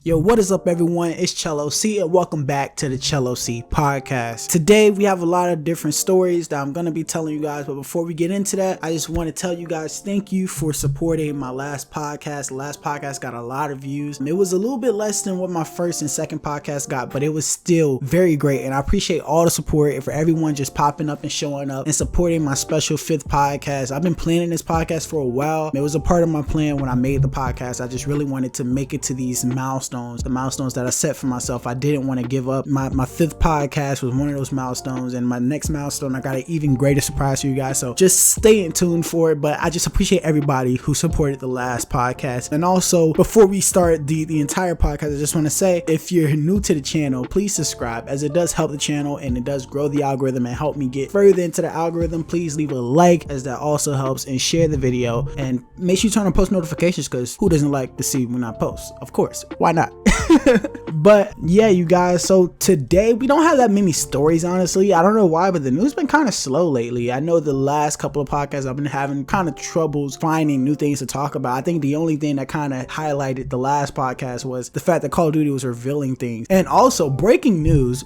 Yo, what is up everyone? It's ChelloC and welcome back to the ChelloC Podcast. Today we have a lot of different stories that I'm going to be telling you guys, but before we get into that, I just want to tell you guys thank you for supporting my last podcast. The last podcast got a lot of views. It was a little bit less than what my first and second podcast got, but it was still very great, and I appreciate all the support and for everyone just popping up and showing up and supporting my special fifth podcast. I've been planning this podcast for a while. It was a part of my plan when I made the podcast. I just really wanted to make it to these milestones. The milestones that I set for myself. I didn't want to give up. My fifth podcast was one of those milestones, and my next milestone, I got an even greater surprise for you guys. So just stay in tune for it. But I just appreciate everybody who supported the last podcast. And also, before we start the entire podcast, I just want to say, if you're new to the channel, please subscribe, as it does help the channel and it does grow the algorithm and help me get further into the algorithm. Please leave a like, as that also helps, and share the video, and make sure you turn on post notifications, because who doesn't like to see when I post? Of course, why not? But yeah, you guys, so today we don't have that many stories, honestly. I don't know why, but the news been kind of slow lately. I know the last couple of podcasts I've been having kind of troubles finding new things to talk about. I think the only thing that kind of highlighted the last podcast was the fact that Call of Duty was revealing things. And also breaking news,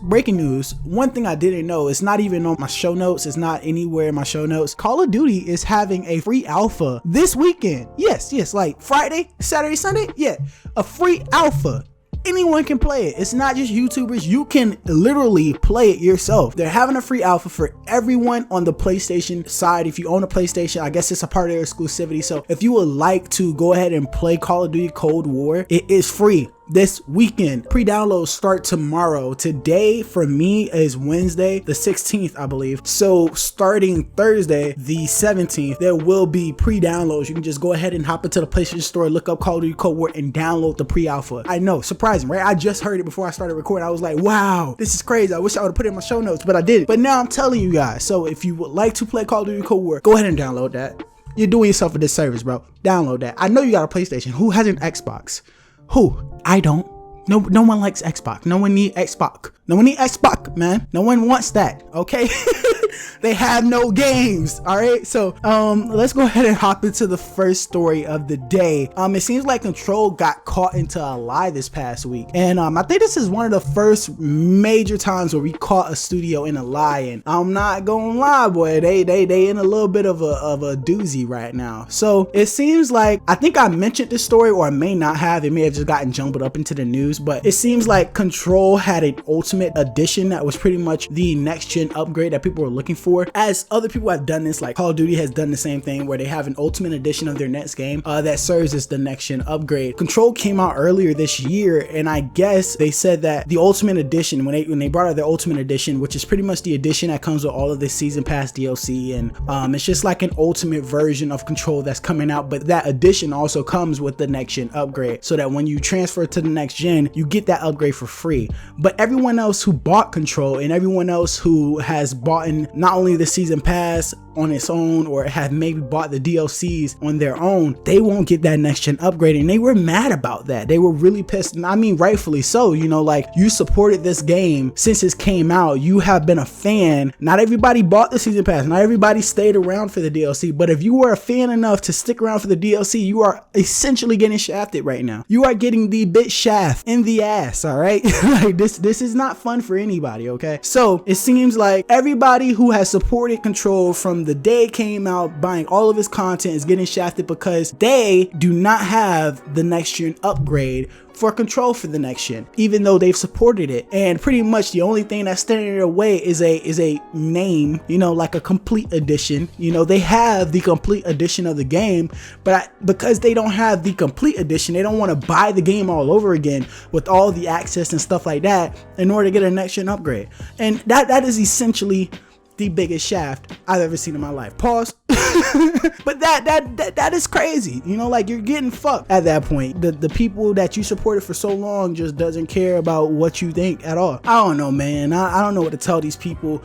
one thing I didn't know, it's not even on my show notes, it's not anywhere in my show notes. Call of Duty is having a free alpha this weekend. Yes, like Friday, Saturday, Sunday. Yeah, a free alpha. Anyone can play it. It's not just YouTubers. You can literally play it yourself. They're having a free alpha for everyone on the PlayStation side. If you own a PlayStation, I guess it's a part of their exclusivity. So if you would like to go ahead and play Call of Duty Cold War, it is free this weekend. Pre-downloads start tomorrow. Today for me is Wednesday the 16th, I believe. So starting Thursday the 17th, there will be pre-downloads. You can just go ahead and hop into the PlayStation Store, look up Call of Duty Cold War, and download the pre-alpha. I know, surprising, right? I just heard it before I started recording. I was like, wow, this is crazy. I wish I would have put it in my show notes, but I didn't. But now I'm telling you guys. So if you would like to play Call of Duty Cold War, go ahead and download that. You're doing yourself a disservice, bro. Download that. I know you got a PlayStation. Who has an Xbox? Who? I don't. No one likes Xbox. No one need Xbox. No one need Xbox, man. No one wants that, okay? They have no games, all right? So let's go ahead and hop into the first story of the day. It seems like Control got caught into a lie this past week, and I think this is one of the first major times where we caught a studio in a lie. And I'm not gonna lie, boy, they in a little bit of a doozy right now. So it seems like, I think I mentioned this story, or I may not have. It may have just gotten jumbled up into the news, but it seems like Control had an Ultimate Edition that was pretty much the next gen upgrade that people were looking for. As other people have done this, like Call of Duty has done the same thing, where they have an Ultimate Edition of their next game that serves as the next gen upgrade. Control came out earlier this year, and I guess they said that the Ultimate Edition, when they brought out their Ultimate Edition, which is pretty much the edition that comes with all of the season pass DLC, and it's just like an ultimate version of Control that's coming out, but that edition also comes with the next gen upgrade, so that when you transfer to the next gen, you get that upgrade for free. But everyone else who bought Control, and everyone else who has bought not only the season pass on its own, or have maybe bought the DLCs on their own, they won't get that next gen upgrade. And they were mad about that. They were really pissed, and I mean rightfully so. You know, like, you supported this game since it came out. You have been a fan. Not everybody bought the season pass, not everybody stayed around for the DLC, but if you were a fan enough to stick around for the DLC, you are essentially getting shafted right now. You are getting the bit shaft in the ass, all right? Like, this is not fun for anybody, okay? So it seems like everybody who has supported Control from the day it came out, buying all of his content, is getting shafted because they do not have the next gen upgrade for Control for the next gen, even though they've supported it. And pretty much the only thing that's standing in their way is a name, you know, like a complete edition. You know, they have the complete edition of the game, but because they don't have the complete edition, they don't want to buy the game all over again with all the access and stuff like that in order to get a next gen upgrade. And that is essentially the biggest shaft I've ever seen in my life. Pause. But that is crazy. You know, like, you're getting fucked at that point. The people that you supported for so long just doesn't care about what you think at all. I don't know, man. I don't know what to tell these people.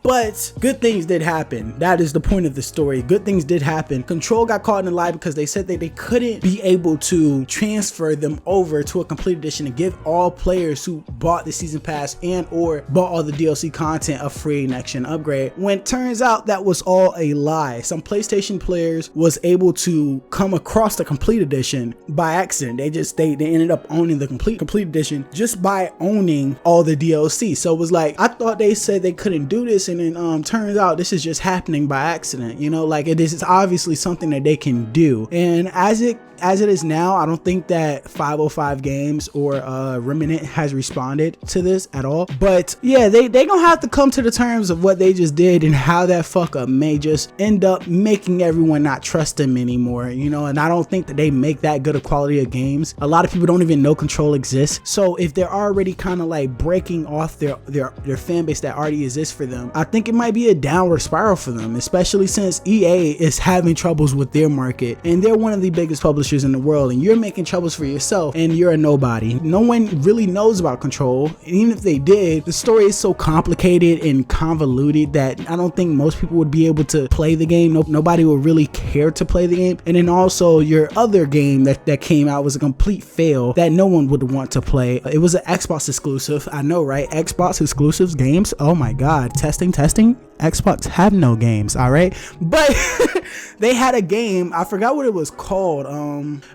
But good things did happen. That is the point of the story. Good things did happen. Control got caught in the lie because they said that they couldn't be able to transfer them over to a complete edition and give all players who bought the season pass and or bought all the DLC content a free next-gen upgrade, when it turns out that was all a lie. Some PlayStation players was able to come across the complete edition by accident. They ended up owning the complete edition just by owning all the DLC. So it was like, I thought they said they couldn't do this, and then turns out this is just happening by accident. You know, like it's obviously something that they can do. And as it is now, I don't think that 505 Games or Remnant has responded to this at all. But yeah, they gonna have to come to the terms of what they just did and how that fuck up may just end up making everyone not trust them anymore, you know. And I don't think that they make that good a quality of games. A lot of people don't even know Control exists. So if they're already kind of like breaking off their fan base that already exists for them, I think it might be a downward spiral for them, especially since EA is having troubles with their market and they're one of the biggest publishers in the world, and you're making troubles for yourself and you're a nobody. No one really knows about Control, and even if they did, the story is so complicated and convoluted that I don't think most people would be able to play the game. Nobody would really care to play the game. And then also your other game that came out was a complete fail that no one would want to play. It was an Xbox exclusive. I know, right? Xbox exclusives games. Oh my god, testing. Xbox have no games, all right? But they had a game, I forgot what it was called.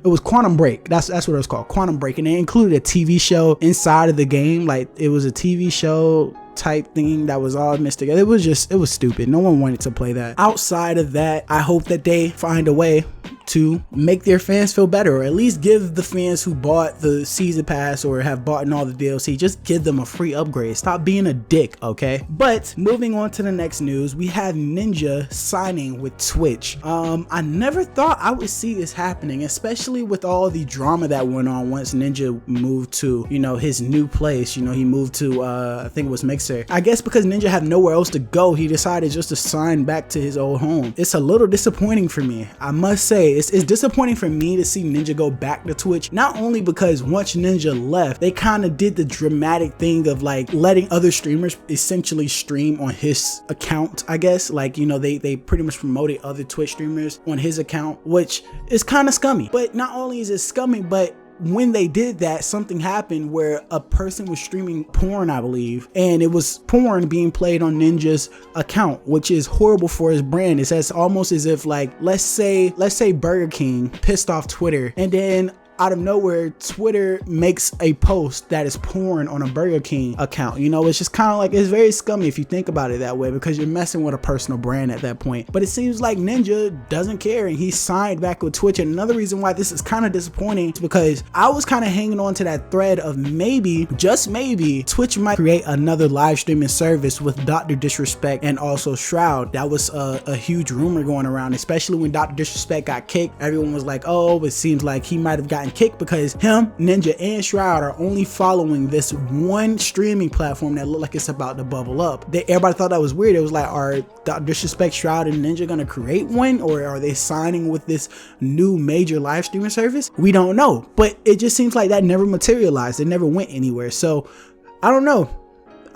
It was Quantum Break. That's what it was called, Quantum Break. And they included a TV show inside of the game. Like, it was a TV show type thing that was all mixed together. It was stupid. No one wanted to play that. Outside of that, I hope that they find a way to make their fans feel better, or at least give the fans who bought the season pass or have bought in all the DLC, just give them a free upgrade. Stop being a dick, okay? But moving on to the next news, we have Ninja signing with Twitch. I never thought I would see this happening, especially with all the drama that went on once Ninja moved to, you know, his new place. You know, he moved to I think it was Mixer. I guess because Ninja had nowhere else to go, he decided just to sign back to his old home. It's a little disappointing for me, I must say. It's disappointing for me to see Ninja go back to Twitch, not only because once Ninja left, they kind of did the dramatic thing of like letting other streamers essentially stream on his account, I guess. Like, you know, they pretty much promoted other Twitch streamers on his account, which is kind of scummy. But not only is it scummy, but when they did that, something happened where a person was streaming porn, I believe, and it was porn being played on Ninja's account, which is horrible for his brand. It's almost as if, like, let's say Burger King pissed off Twitter, and then out of nowhere, Twitter makes a post that is porn on a Burger King account. You know, it's just kind of like, it's very scummy if you think about it that way, because you're messing with a personal brand at that point. But it seems like Ninja doesn't care, and he signed back with Twitch. And another reason why this is kind of disappointing is because I was kind of hanging on to that thread of maybe, just maybe, Twitch might create another live streaming service with Dr. Disrespect and also Shroud. That was a huge rumor going around, especially when Dr. Disrespect got kicked. Everyone was like, oh, it seems like he might have gotten kicked because him, Ninja, and Shroud are only following this one streaming platform that looked like it's about to bubble up. Everybody thought that was weird. It was like, are Dr. Disrespect, Shroud, and Ninja gonna create one, or are they signing with this new major live streaming service? We don't know, but it just seems like that never materialized. It never went anywhere. So I don't know.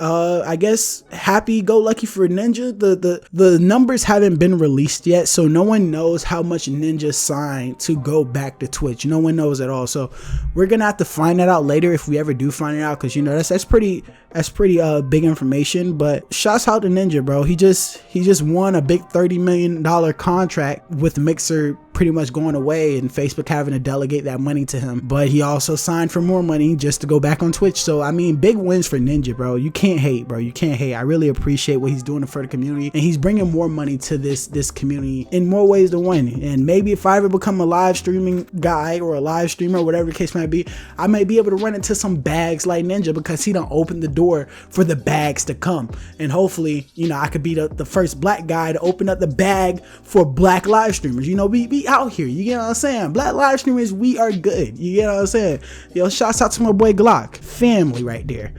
I guess happy-go-lucky for Ninja. The numbers haven't been released yet, so no one knows how much Ninja signed to go back to Twitch. No one knows at all. So we're gonna have to find that out later if we ever do find it out, because, you know, that's pretty big information. But shouts out to Ninja, bro. He just won a big $30 million contract with Mixer pretty much going away and Facebook having to delegate that money to him. But he also signed for more money just to go back on Twitch. So I mean, big wins for Ninja, bro. You can't hate, bro. You can't hate. I really appreciate what he's doing for the community, and he's bringing more money to this community in more ways than one. And maybe if I ever become a live streaming guy or a live streamer, whatever the case might be, I may be able to run into some bags like Ninja, because he done opened the door for the bags to come. And hopefully, you know, I could be the first black guy to open up the bag for black live streamers. You know, be out here, you get what I'm saying? Black live streamers, we are good, you get what I'm saying? Yo, shouts out to my boy Glock, family right there.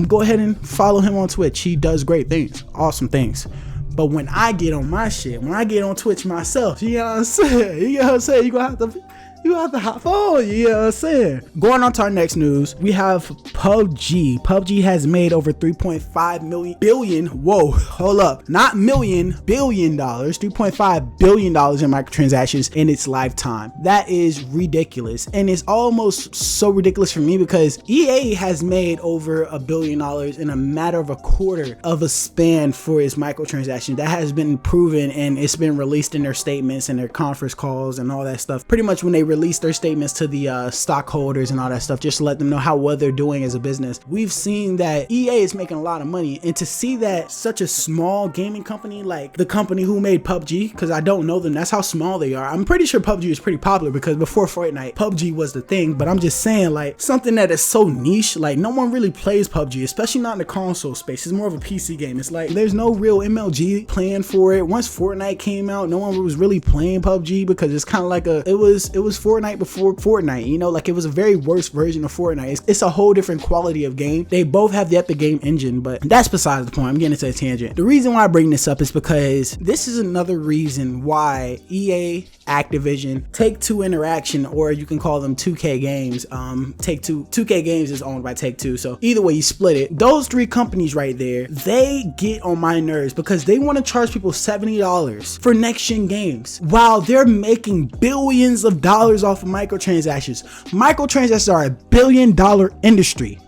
Go ahead and follow him on Twitch. He does great things, awesome things. But when I get on my shit, when I get on Twitch myself, you know what I'm saying? You know what I'm saying? You gonna have to You have to hop on, you know what I'm saying? Going on to our next news, we have PUBG. PUBG has made over $3.5 billion. Whoa, hold up. Not million, $1 billion. $3.5 billion in microtransactions in its lifetime. That is ridiculous. And it's almost so ridiculous for me because EA has made over $1 billion in a matter of a quarter of a span for its microtransactions. That has been proven, and it's been released in their statements and their conference calls and all that stuff. Pretty much when they release their statements to the stockholders and all that stuff, just to let them know how well they're doing as a business. We've seen that EA is making a lot of money, and to see that such a small gaming company, like the company who made PUBG, because I don't know them, that's how small they are. I'm pretty sure PUBG is pretty popular because before Fortnite, PUBG was the thing, but I'm just saying, like, something that is so niche, like no one really plays PUBG, especially not in the console space. It's more of a PC game. It's like there's no real MLG plan for it. Once Fortnite came out, no one was really playing PUBG because it's kind of like it was Fortnite before Fortnite, you know, like it was a very worse version of Fortnite. It's a whole different quality of game. They both have the Epic Game Engine, but that's besides the point. I'm getting into a tangent. The reason why I bring this up is because this is another reason why EA, Activision, Take-Two Interaction, or you can call them 2K Games. 2K Games is owned by Take-Two, so either way you split it. Those three companies right there, they get on my nerves because they want to charge people $70 for next-gen games while they're making billions of dollars off of microtransactions. Microtransactions are $1 billion industry,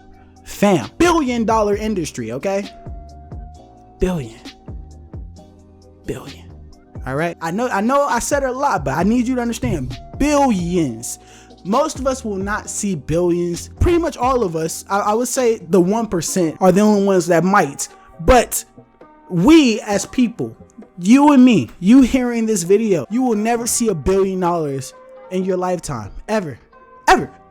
fam. $1 billion industry, okay? Billion. All right. I know I said it a lot, but I need you to understand billions. Most of us will not see billions. Pretty much all of us, I would say the 1% are the only ones that might. But we as people, you and me, you hearing this video, you will never see $1 billion in your lifetime. Ever.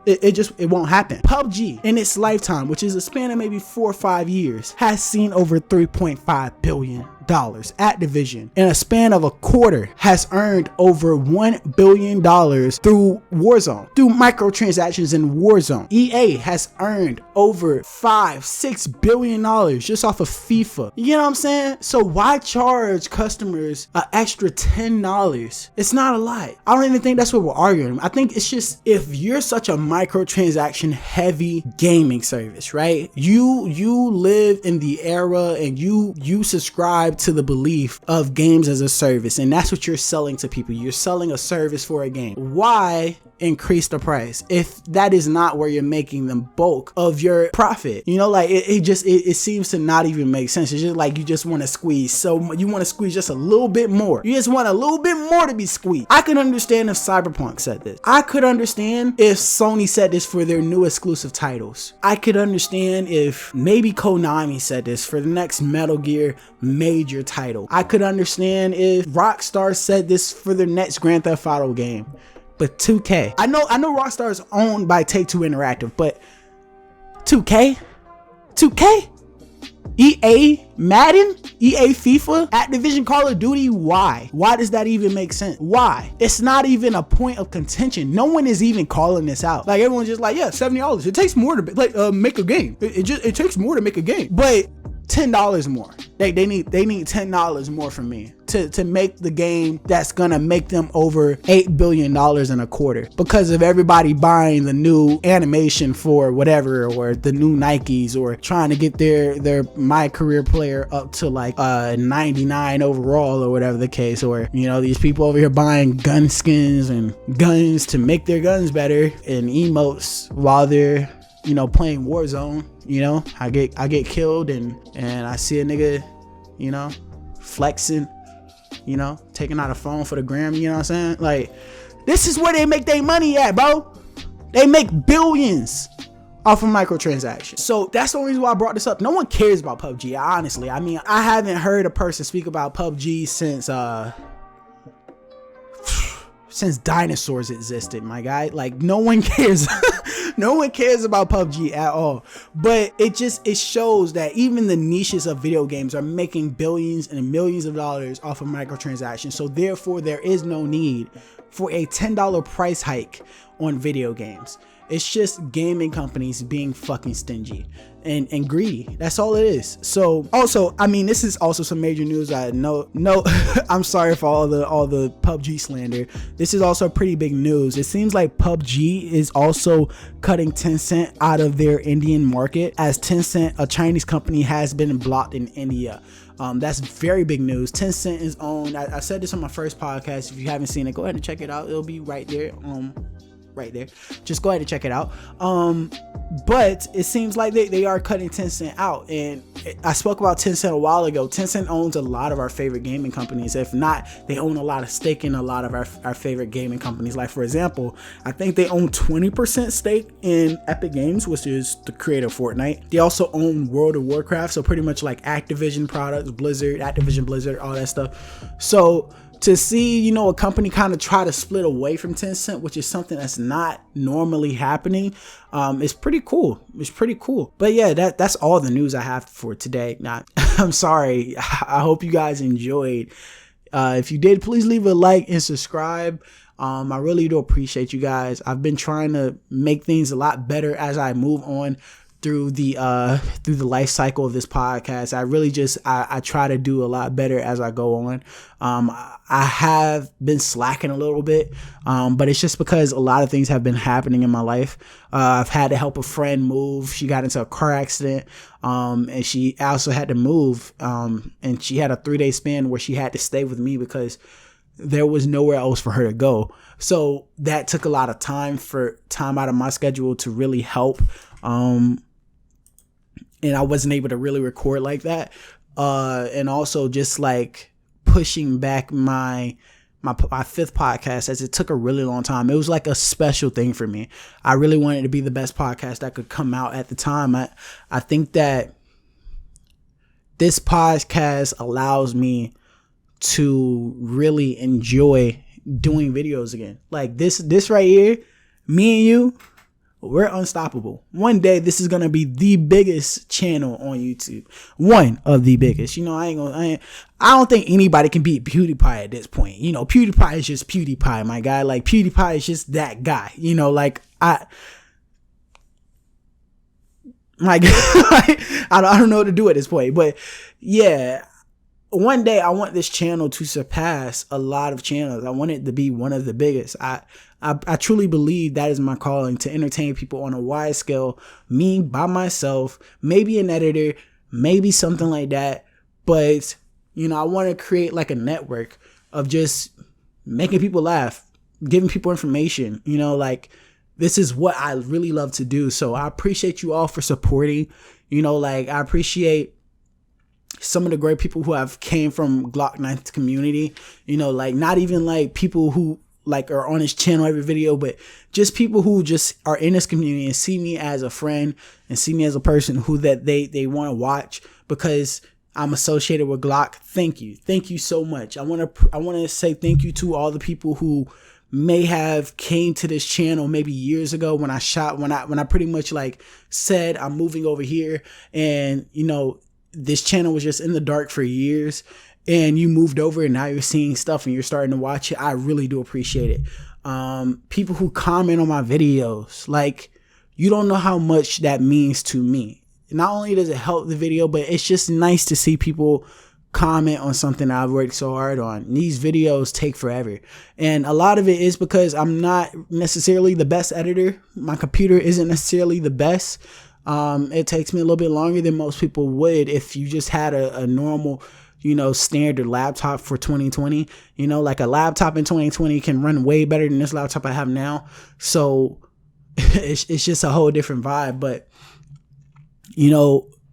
It won't happen. PUBG in its lifetime, which is a span of maybe 4 or 5 years, has seen over $3.5 billion. Activision in a span of a quarter has earned over $1 billion through Warzone, through microtransactions in Warzone. EA has earned over $5-6 billion just off of FIFA. You know what I'm saying? So why charge customers an extra $10? It's not a lot. I don't even think that's what we're arguing. I think it's just, if you're such a microtransaction heavy gaming service, right? You live in the era and you subscribe to the belief of games as a service, and that's what you're selling to people. You're selling a service for a game. Why increase the price if that is not where you're making the bulk of your profit? You know, like it seems to not even make sense. It's just like you just want to squeeze, so you want to squeeze just a little bit more. You just want a little bit more to be squeezed. I could understand if Cyberpunk said this. I could understand if Sony said this for their new exclusive titles. I could understand if maybe Konami said this for the next Metal Gear major title. I could understand if Rockstar said this for their next Grand Theft Auto game. But 2K, I know Rockstar is owned by Take-Two Interactive, but 2K, EA Madden, EA FIFA, Activision Call of Duty. Why does that even make sense? Why? It's not even a point of contention. No one is even calling this out. Like, everyone's just like, yeah, $70. It takes more to make a game. It takes more to make a game, but $10 more. They need $10 more from me to make the game that's gonna make them over $8 billion in a quarter, because of everybody buying the new animation for whatever, or the new Nikes, or trying to get their My Career player up to like 99 overall, or whatever the case, or, you know, these people over here buying gun skins and guns to make their guns better, and emotes while they're, you know, playing Warzone. You know, I get killed and I see a nigga, you know, flexing, you know, taking out a phone for the gram. You know what I'm saying? Like, this is where they make their money at, bro. They make billions off of microtransactions. So that's the only reason why I brought this up. No one cares about PUBG, honestly. I mean, I haven't heard a person speak about PUBG since dinosaurs existed, my guy. Like, no one cares. No one cares about PUBG at all. But it shows that even the niches of video games are making billions and millions of dollars off of microtransactions. So therefore, there is no need for a $10 price hike on video games. It's just gaming companies being fucking stingy and greedy. That's all it is. So also, I mean, this is also some major news. I'm sorry for all the PUBG slander. This is also pretty big news. It seems like PUBG is also cutting Tencent out of their Indian market, as Tencent, a Chinese company, has been blocked in India. That's very big news. Tencent is owned. I said this on my first podcast. If you haven't seen it, go ahead and check it out. It'll be right there. Right there. Just go ahead and check it out. But it seems like they are cutting Tencent out. And I spoke about Tencent a while ago. Tencent owns a lot of our favorite gaming companies. If not, they own a lot of stake in a lot of our favorite gaming companies. Like, for example, I think they own 20% stake in Epic Games, which is the creator of Fortnite. They also own World of Warcraft. So pretty much like Activision products, Activision Blizzard, all that stuff. So to see, a company kind of try to split away from Tencent, which is something that's not normally happening, it's pretty cool. It's pretty cool. But yeah, that's all the news I have for today. I'm sorry. I hope you guys enjoyed. If you did, please leave a like and subscribe. I really do appreciate you guys. I've been trying to make things a lot better as I move on through the life cycle of this podcast. I really I try to do a lot better as I go on. I have been slacking a little bit, but it's just because a lot of things have been happening in my life. I've had to help a friend move. She got into a car accident, and she also had to move, and she had a 3-day span where she had to stay with me because there was nowhere else for her to go. So that took a lot of time out of my schedule to really help. And I wasn't able to really record like that. And also just like pushing back my 5th podcast, as it took a really long time. It was like a special thing for me. I really wanted it to be the best podcast that could come out at the time. I think that this podcast allows me to really enjoy doing videos again. Like this right here, me and you, we're unstoppable. One day, this is gonna be the biggest channel on YouTube. One of the biggest. I don't think anybody can beat PewDiePie at this point. PewDiePie is just PewDiePie, my guy. Like, PewDiePie is just that guy. I don't know what to do at this point. But yeah, one day I want this channel to surpass a lot of channels. I want it to be one of the biggest. I truly believe that is my calling, to entertain people on a wide scale. Me by myself, maybe an editor, maybe something like that. But, I want to create like a network of just making people laugh, giving people information. This is what I really love to do. So I appreciate you all for supporting. I appreciate some of the great people who have came from Glock 9th community. Not even like people who like are on his channel every video, but just people who just are in this community and see me as a friend and see me as a person who that they want to watch because I'm associated with Glock. Thank you so much. I want to say thank you to all the people who may have came to this channel maybe years ago when I pretty much like said I'm moving over here, and this channel was just in the dark for years, and you moved over and now you're seeing stuff and you're starting to watch it. I really do appreciate it. People who comment on my videos, like, you don't know how much that means to me. Not only does it help the video, but it's just nice to see people comment on something I've worked so hard on. These videos take forever, and a lot of it is because I'm not necessarily the best editor. My computer isn't necessarily the best. It takes me a little bit longer than most people would if you just had a normal, standard laptop for 2020. Like a laptop in 2020 can run way better than this laptop I have now. So it's just a whole different vibe. But,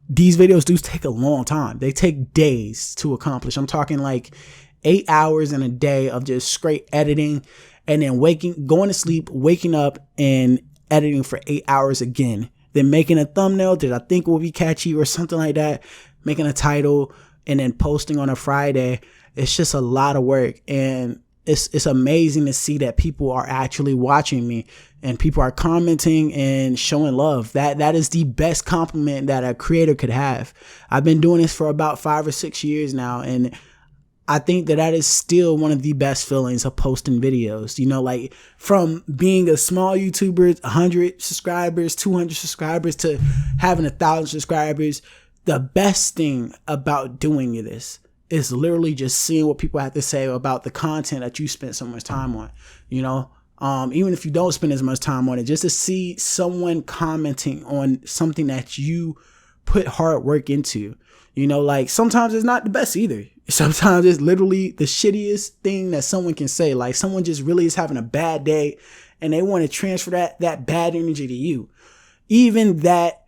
these videos do take a long time. They take days to accomplish. I'm talking like 8 hours in a day of just straight editing, and then going to sleep, waking up and editing for 8 hours again. Then making a thumbnail that I think will be catchy or something like that, making a title, and then posting on a Friday. It's just a lot of work, and it's amazing to see that people are actually watching me and people are commenting and showing love. That is the best compliment that a creator could have. I've been doing this for about 5 or 6 years now, and I think that is still one of the best feelings of posting videos. Like from being a small YouTuber, 100 subscribers, 200 subscribers to having 1,000 subscribers. The best thing about doing this is literally just seeing what people have to say about the content that you spent so much time on. Even if you don't spend as much time on it, just to see someone commenting on something that you put hard work into. Like sometimes it's not the best either. Sometimes it's literally the shittiest thing that someone can say. Like someone just really is having a bad day and they want to transfer that bad energy to you. Even that,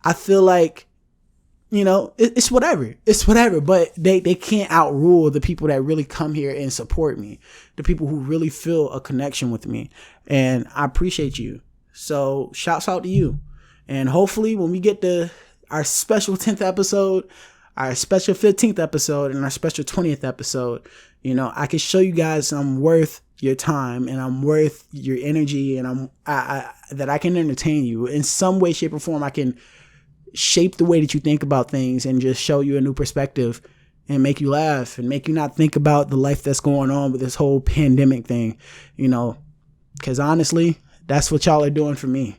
I feel like, it's whatever. It's whatever. But they can't outrule the people that really come here and support me. The people who really feel a connection with me. And I appreciate you. So shouts out to you. And hopefully when we get to our special 10th episode, our special 15th episode, and our special 20th episode, I can show you guys I'm worth your time and I'm worth your energy, and that I can entertain you in some way, shape, or form. I can shape the way that you think about things and just show you a new perspective and make you laugh and make you not think about the life that's going on with this whole pandemic thing, because honestly, that's what y'all are doing for me.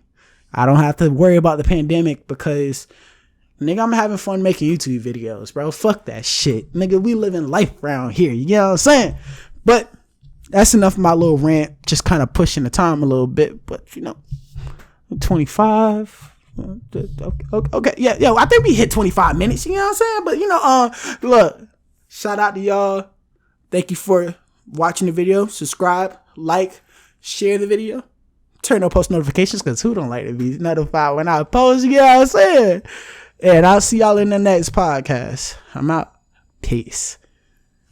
I don't have to worry about the pandemic because, nigga, I'm having fun making YouTube videos, bro. Fuck that shit. Nigga, we living life around here. You know what I'm saying? But that's enough of my little rant. Just kind of pushing the time a little bit. But, 25. Okay. Yeah, I think we hit 25 minutes. You know what I'm saying? But, look, shout out to y'all. Thank you for watching the video. Subscribe, like, share the video. Turn on post notifications, because who don't like to be notified when I post? You know what I'm saying? And I'll see y'all in the next podcast. I'm out. Peace.